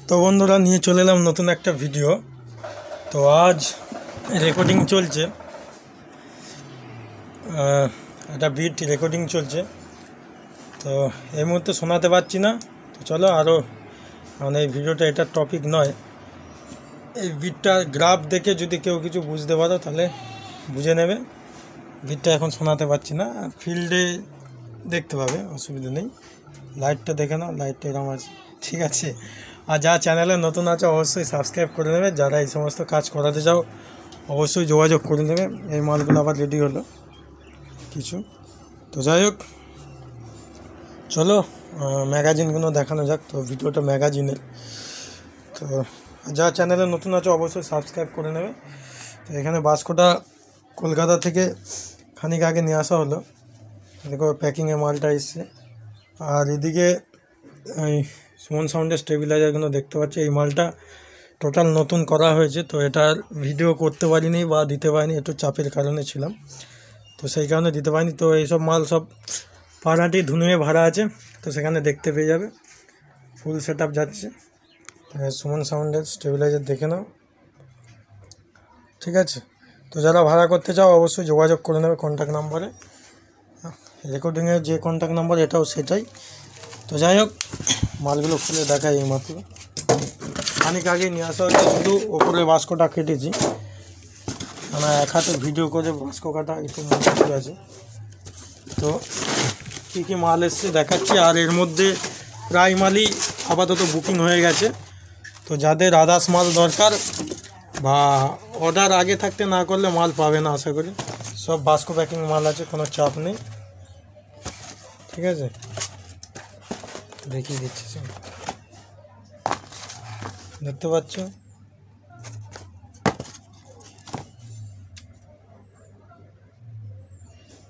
তো বন্ধুরা নিয়ে চলে এলাম নতুন একটা ভিডিও। তো আজ রেকর্ডিং চলছে, একটা বিট রেকর্ডিং চলছে। তো এই মুহূর্তে শোনাতে পারছি না। তো চলো আরও, মানে এই ভিডিওটা এটার টপিক নয়। এই বিটটা গ্রাফ দেখে যদি কেউ কিছু বুঝতে পারো তাহলে বুঝে নেবে। বিটটা এখন শোনাতে পারছি না, ফিল্ডে দেখতে পাবে, অসুবিধা নেই। লাইটটা দেখে নাও, লাইটটা এরকম আছে, ঠিক আছে। আর যা চ্যানেলে নতুন আছে অবশ্যই সাবস্ক্রাইব করে নেবে। যারা এই সমস্ত কাজ করাতে চাও অবশ্যই যোগাযোগ করে নেবে। এই মালগুলো আবার রেডি হলো কিছু। তো যাই হোক, চলো ম্যাগাজিনগুলো দেখানো যাক। তো ভিডিওটা ম্যাগাজিনের। তো যা চ্যানেলে নতুন আছে অবশ্যই সাবস্ক্রাইব করে নেবে। তো এখানে বাস্কটা কলকাতা থেকে খানিক আগে নিয়ে আসা হলো। দেখো প্যাকিংয়ে মালটা এসছে। আর এদিকে এই সুমন সাউন্ডের স্টেবিলাইজারগুলো দেখতে পাচ্ছি। এই মালটা টোটাল নতুন করা হয়েছে। তো এটার ভিডিও করতে পারিনি বা দিতে পারিনি, একটু চাপের কারণে ছিলাম, তো সেই কারণে দিতে পারিনি। তো এইসব মাল সব পাড়াটি ধুনুয়ে ভাড়া আছে, তো সেখানে দেখতে পেয়ে যাবে। ফুল সেট আপ যাচ্ছে। সুমন সাউন্ডের স্টেবিলাইজার দেখে নাও, ঠিক আছে। তো যারা ভাড়া করতে চাও অবশ্যই যোগাযোগ করে নেবে কন্ট্যাক্ট নাম্বারে। রেকর্ডিংয়ের যে কন্ট্যাক্ট নাম্বার এটাও সেটাই। তো যাই হোক, মালগুলো খুলে দেখাই। এই মাত্র খানিক আগে নিয়ে আসা হচ্ছে। শুধু ওপরে বাস্কটা কেটেছি, মানে এক হাতে ভিডিও করে বাস্ক কাটা একটু মুশকিল আছে। তো কী কী মাল এসছে দেখাচ্ছি। আর এর মধ্যে প্রায় মালই আপাতত বুকিং হয়ে গেছে। তো যাদের আদার্স মাল দরকার বা অর্ডার আগে থাকতে না করলে মাল পাবে না আশা করি। সব বাস্কো প্যাকিং মাল আছে, কোনো চাপ নেই, ঠিক আছে। দেখিয়ে দিচ্ছি, দেখতে পাচ্ছ।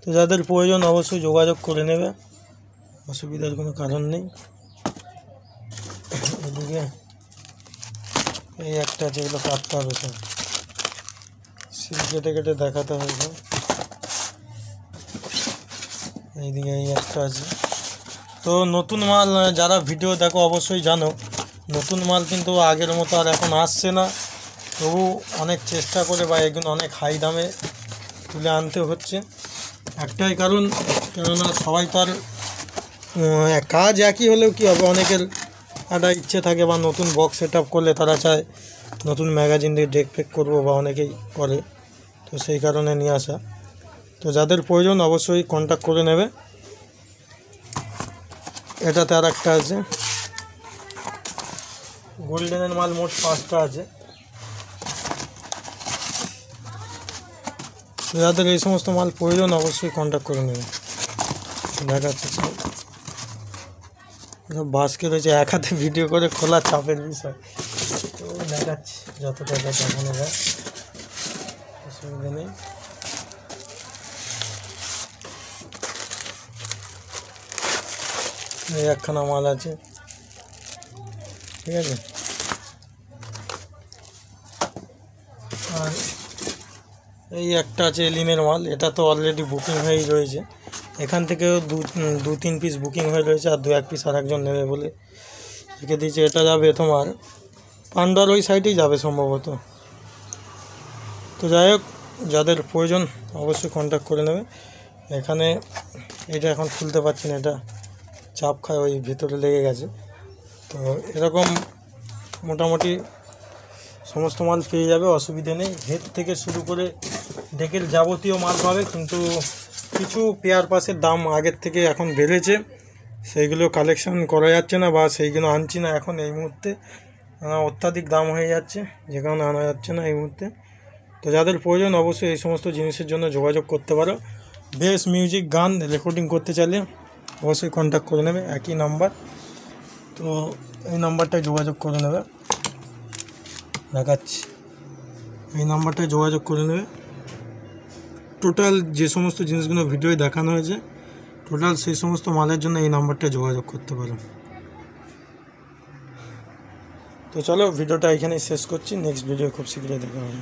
তো যাদের প্রয়োজন অবশ্যই যোগাযোগ করে নেবে, অসুবিধার কোনো কারণ নেই। এদিকে এই একটা যেগুলো কাটতে হবে, সব সিল কেটে কেটে দেখাতে হবে। এইদিকে এই একটা আছে। তো নতুন মাল যারা ভিডিও দেখো অবশ্যই জানো, নতুন মাল কিন্তু আগের মতো আর এখন আসছে না। তবু অনেক চেষ্টা করে বা এগুলো অনেক হাই দামে তুলে আনতে হচ্ছে। একটাই কারণ, কেননা সবাই তো আর কাজ একই হলেও কী হবে, অনেকের একটা ইচ্ছে থাকে বা নতুন বক্স সেট আপ করলে তারা চায় নতুন ম্যাগাজিন দিয়ে ডেক ফেক করবো, বা অনেকেই করে। তো সেই কারণে নিয়ে আসা। তো যাদের প্রয়োজন অবশ্যই কন্ট্যাক্ট করে নেবে। এটাতে আর একটা আছে, গোল্ডেনের মাল মোট 5টা আছে। যাদের এই সমস্ত মাল প্রয়োজন অবশ্যই কন্ট্যাক্ট করে নেবে। দেখাচ্ছে সব বাসকে রয়েছে, এক হাতে ভিডিও করে খোলা চাপের বিষয়। তো দেখাচ্ছি যতটা দেখানো যায়, অসুবিধা নেই। এই একখানা মাল আছে, ঠিক আছে। আর এই একটা আছে এলিনের মাল। এটা তো অলরেডি বুকিং হয়েই রয়েছে। এখান থেকেও দু তিন পিস বুকিং হয়ে রয়েছে, আর 2-1 পিস আর একজন নেবে বলে রেখে দিয়েছে। এটা যাবে তোমার পান্ডার ওই সাইডেই যাবে সম্ভবত। তো যাই হোক, যাদের প্রয়োজন অবশ্যই কন্ট্যাক্ট করে নেবে। এখানে এটা এখন খুলতে পারছি না, এটা চাপ খায়, ওই ভেতরে লেগে গেছে। তো এরকম মোটামুটি সমস্ত মাল পেয়ে যাবে, অসুবিধে নেই। হেড থেকে শুরু করে ডেকের যাবতীয় মাল পাবে। কিন্তু কিছু পেয়ার পাসের দাম আগের থেকে এখন বেড়েছে, সেইগুলো কালেকশন করা যাচ্ছে না বা সেইগুলো আনছি না এখন এই মুহূর্তে। অত্যাধিক দাম হয়ে যাচ্ছে, যে কারণে আনা যাচ্ছে না এই মুহূর্তে। তো যাদের প্রয়োজন অবশ্যই এই সমস্ত জিনিসের জন্য যোগাযোগ করতে পারো। বেস মিউজিক গান রেকর্ডিং করতে চাইলে অবশ্যই কন্ট্যাক্ট করে নেবে, একই নাম্বার। তো এই নাম্বারটায় যোগাযোগ করে নেবে, দেখাচ্ছি। এই নাম্বারটায় যোগাযোগ করে নেবে। টোটাল যে সমস্ত জিনিসগুলো ভিডিওয় দেখানো হয়েছে, টোটাল সেই সমস্ত মালের জন্য এই নাম্বারটায় যোগাযোগ করতে পারো। তো চলো ভিডিওটা এখানেই শেষ করছি, নেক্সট ভিডিও খুব শীঘ্রই দেখা হবে।